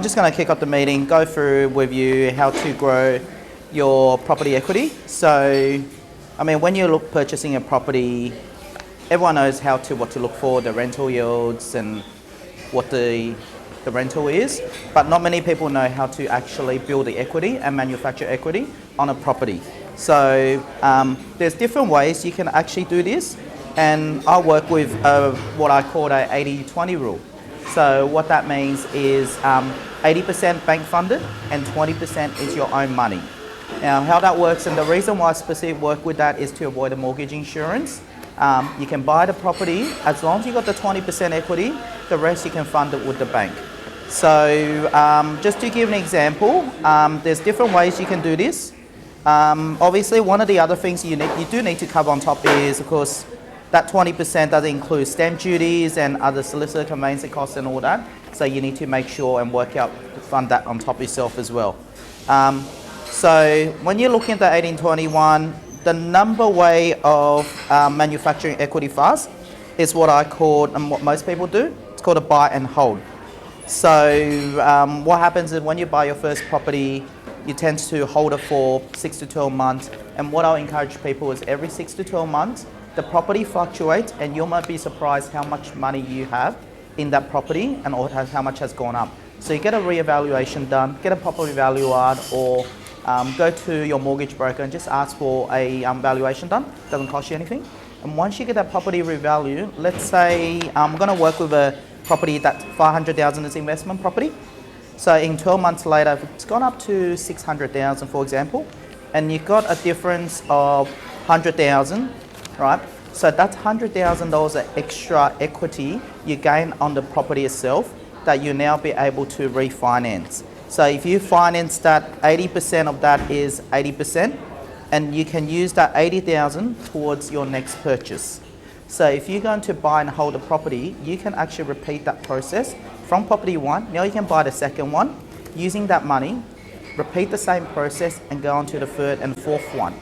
just going to kick off the meeting, go through with you how to grow your property equity. So, I mean, when you're purchasing a property, everyone knows what to look for, the rental yields and what the rental is, but not many people know how to actually build the equity and manufacture equity on a property. So there's different ways you can actually do this, and I work with what I call a 80-20 rule. So what that means is 80% bank funded and 20% is your own money. Now how that works, and the reason why I specifically work with that is to avoid a mortgage insurance. You can buy the property, as long as you got the 20% equity, the rest you can fund it with the bank. So just to give an example, there's different ways you can do this. Obviously, one of the other things you do need to cover on top is, of course, that 20% does include stamp duties and other solicitor conveyancing costs and all that. So you need to make sure and work out to fund that on top yourself as well. So when you're looking at the 1821, the number way of manufacturing equity fast is what I call, and what most people do, it's called a buy and hold. So what happens is when you buy your first property, you tend to hold it for 6 to 12 months. And what I'll encourage people is every 6 to 12 months, the property fluctuates and you might be surprised how much money you have in that property and how much has gone up. So you get a reevaluation done, get a property valuer, or go to your mortgage broker and just ask for a valuation done. Doesn't cost you anything. And once you get that property revalued, let's say I'm going to work with a property that's 500,000 is investment property. So in 12 months later, it's gone up to 600,000, for example, and you've got a difference of 100,000, right? So that's $100,000 of extra equity you gain on the property itself that you now be able to refinance. So if you finance that, 80% of that is 80%, and you can use that 80,000 towards your next purchase. So if you're going to buy and hold a property, you can actually repeat that process from property one. Now you can buy the second one, using that money, repeat the same process and go on to the third and fourth one,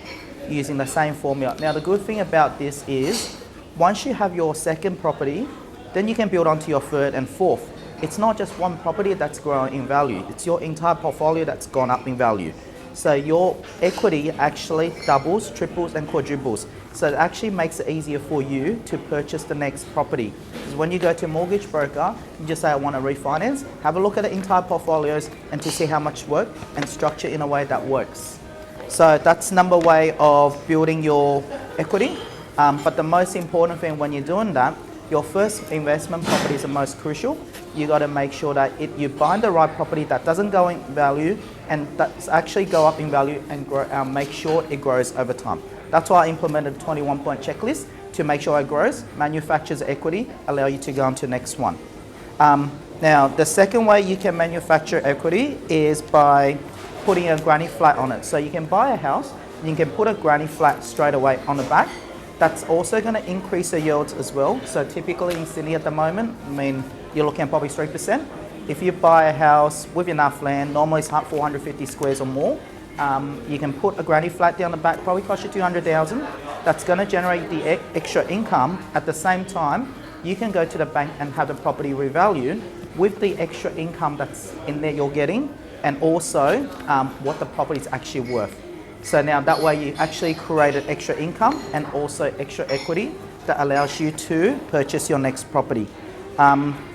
using the same formula. Now the good thing about this is, once you have your second property, then you can build onto your third and fourth. It's not just one property that's grown in value, it's your entire portfolio that's gone up in value. So your equity actually doubles, triples and quadruples. So it actually makes it easier for you to purchase the next property. Because when you go to a mortgage broker, you just say, I want to refinance, have a look at the entire portfolios and to see how much work and structure in a way that works. So that's number way of building your equity. But the most important thing when you're doing that, your first investment property is the most crucial. You got to make sure that you buy the right property that doesn't go in value and that's actually go up in value and grow, make sure it grows over time. That's why I implemented a 21-point checklist to make sure it grows, manufactures equity, allow you to go on to the next one. Now, the second way you can manufacture equity is by putting a granny flat on it. So you can buy a house, and you can put a granny flat straight away on the back. That's also going to increase the yields as well. So typically in Sydney at the moment, I mean, you're looking at probably 3%. If you buy a house with enough land, normally it's 450 squares or more, you can put a granny flat down the back, probably cost you 200,000. That's going to generate the extra income. At the same time, you can go to the bank and have the property revalued with the extra income that's in there you're getting, and also what the property is actually worth. So now that way you actually created extra income and also extra equity that allows you to purchase your next property.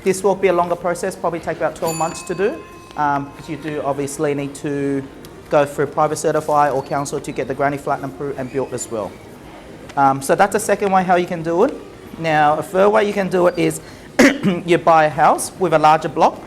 This will be a longer process, probably take about 12 months to do, because you do obviously need to go through private certify or council to get the granny flat approved and built as well. So that's the second way how you can do it. Now a third way you can do it is you buy a house with a larger block,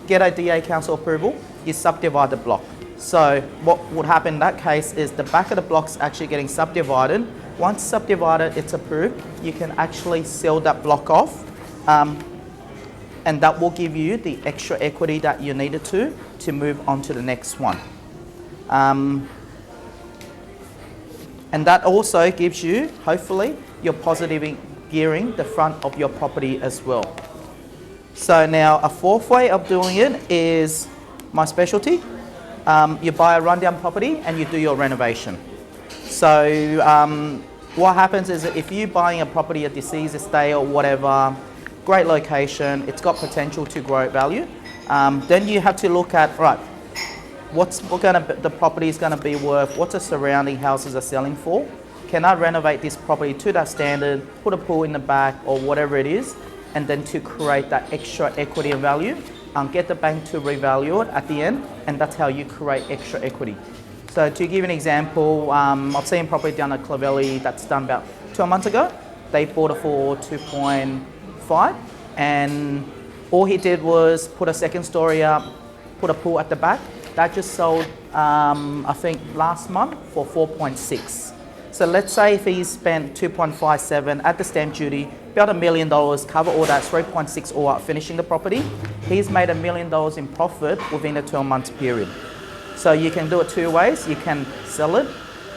get a DA council approval, you subdivide the block. So what would happen in that case is the back of the block's actually getting subdivided. Once subdivided, it's approved, you can actually sell that block off, and that will give you the extra equity that you needed to move on to the next one. And that also gives you, hopefully, your positive gearing the front of your property as well. So now a fourth way of doing it is my specialty. You buy a rundown property and you do your renovation. So what happens is that if you're buying a property, a deceased estate or whatever, great location, it's got potential to grow value. Then you have to look at, right, the property is going to be worth, what the surrounding houses are selling for. Can I renovate this property to that standard, put a pool in the back or whatever it is, and then to create that extra equity and value, get the bank to revalue it at the end, and that's how you create extra equity. So to give an example, I've seen property down at Clovelly that's done about 2 months ago. They bought it for 2.5, and all he did was put a second story up, put a pool at the back. That just sold, I think, last month for 4.6. So let's say if he spent 2.57 at the stamp duty, about $1 million, cover all that, 3.6 all up, finishing the property, he's made $1 million in profit within a 12-month period. So you can do it two ways. You can sell it,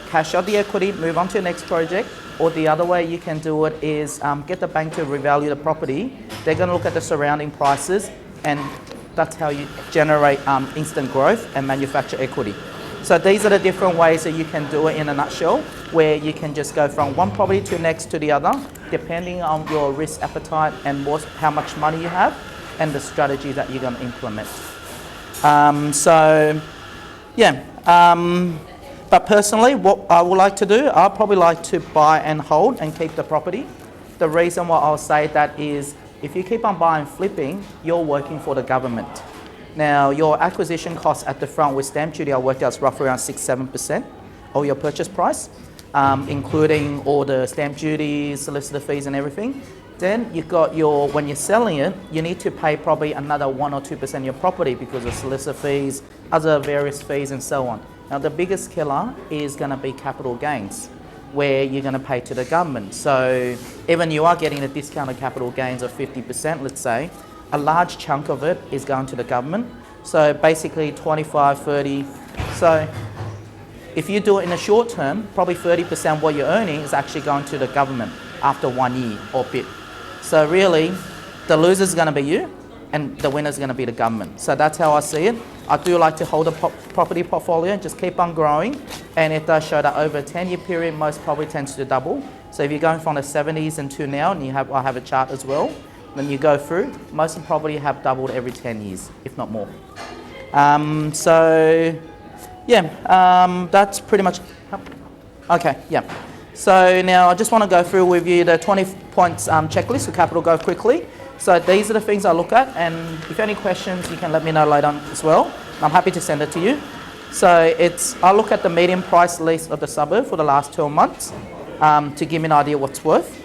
cash out the equity, move on to the next project, or the other way you can do it is get the bank to revalue the property. They're going to look at the surrounding prices, and that's how you generate instant growth and manufacture equity. So these are the different ways that you can do it in a nutshell, where you can just go from one property to next to the other, depending on your risk appetite and how much money you have and the strategy that you're going to implement. But personally, what I would like to do, I'd probably like to buy and hold and keep the property. The reason why I'll say that is if you keep on buying and flipping, you're working for the government. Now, your acquisition costs at the front with stamp duty, I worked out, roughly around 6-7% of your purchase price, including all the stamp duties, solicitor fees and everything. Then you've got when you're selling it, you need to pay probably another 1 or 2% of your property because of solicitor fees, other various fees and so on. Now, the biggest killer is going to be capital gains, where you're going to pay to the government. So even you are getting a discounted capital gains of 50%, let's say, a large chunk of it is going to the government. So basically 25, 30. So if you do it in the short term, probably 30% of what you're earning is actually going to the government after 1 year or bit. So really, the loser is going to be you and the winner is going to be the government. So that's how I see it. I do like to hold a property portfolio and just keep on growing. And it does show that over a 10-year period, most probably tends to double. So if you're going from the 70s and to now, and I have a chart as well, then you go through, most of probably have doubled every 10 years, if not more. That's pretty much, okay, yeah. So now I just want to go through with you the 20 points checklist for capital growth quickly. So these are the things I look at, and if any questions, you can let me know later on as well. I'm happy to send it to you. So I look at the median price list of the suburb for the last 12 months to give me an idea what's worth.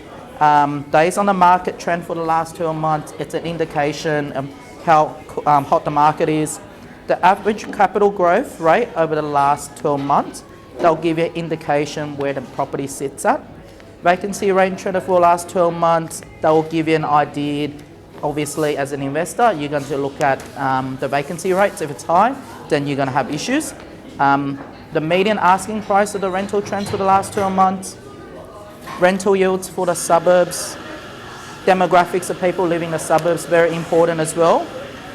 Days on the market trend for the last 12 months, it's an indication of how hot the market is. The average capital growth rate over the last 12 months, they'll give you an indication where the property sits at. Vacancy rate trend for the last 12 months, that will give you an idea. Obviously, as an investor, you're going to look at the vacancy rates. If it's high, then you're going to have issues. The median asking price of the rental trends for the last 12 months, rental yields for the suburbs, demographics of people living in the suburbs, very important as well,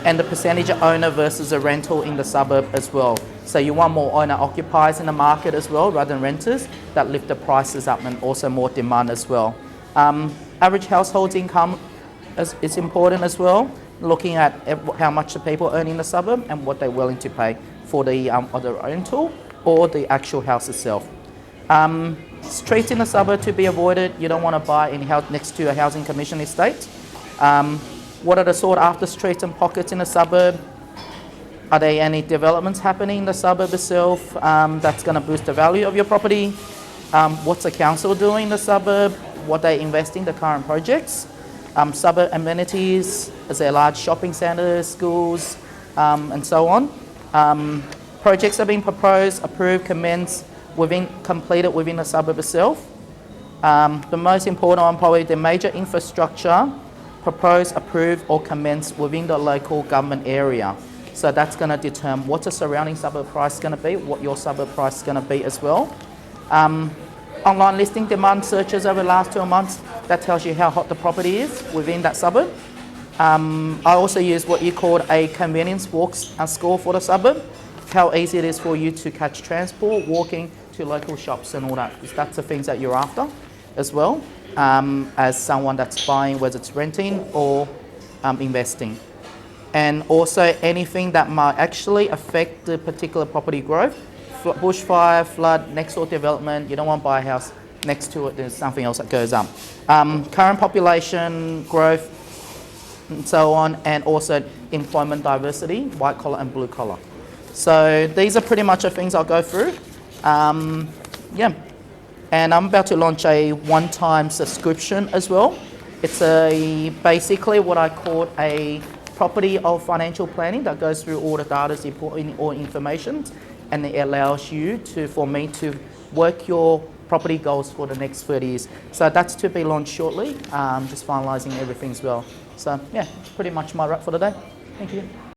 and the percentage of owner versus a rental in the suburb as well. So you want more owner occupiers in the market as well rather than renters, that lift the prices up, and also more demand as well. Average household income is important as well, looking at how much the people earn in the suburb and what they're willing to pay for the rental or the actual house itself. Streets in the suburb to be avoided. You don't want to buy any house next to a housing commission estate. What are the sought after streets and pockets in the suburb? Are there any developments happening in the suburb itself that's going to boost the value of your property? What's the council doing in the suburb? What they invest in the current projects? Suburb amenities, is there large shopping centres, schools, and so on. Projects are being proposed, approved, commenced, completed within the suburb itself. The most important one, probably the major infrastructure proposed, approved or commenced within the local government area. So that's going to determine what the surrounding suburb price is going to be, what your suburb price is going to be as well. Online listing demand searches over the last 12 months, that tells you how hot the property is within that suburb. I also use what you call a convenience walk score for the suburb, how easy it is for you to catch transport, walking to local shops and all that, because that's the things that you're after as well, as someone that's buying, whether it's renting or investing. and also anything that might actually affect the particular property growth. Bushfire, flood, next door development, you don't want to buy a house next to it, there's something else that goes up. Current population growth and so on, and also employment diversity, white collar and blue collar. So these are pretty much the things I'll go through. Yeah, and I'm about to launch a one-time subscription as well. It's basically what I call a property of financial planning that goes through all the data, all information, and it allows you for me to work your property goals for the next 30 years. So that's to be launched shortly, just finalising everything as well. So yeah, pretty much my wrap for the day. Thank you.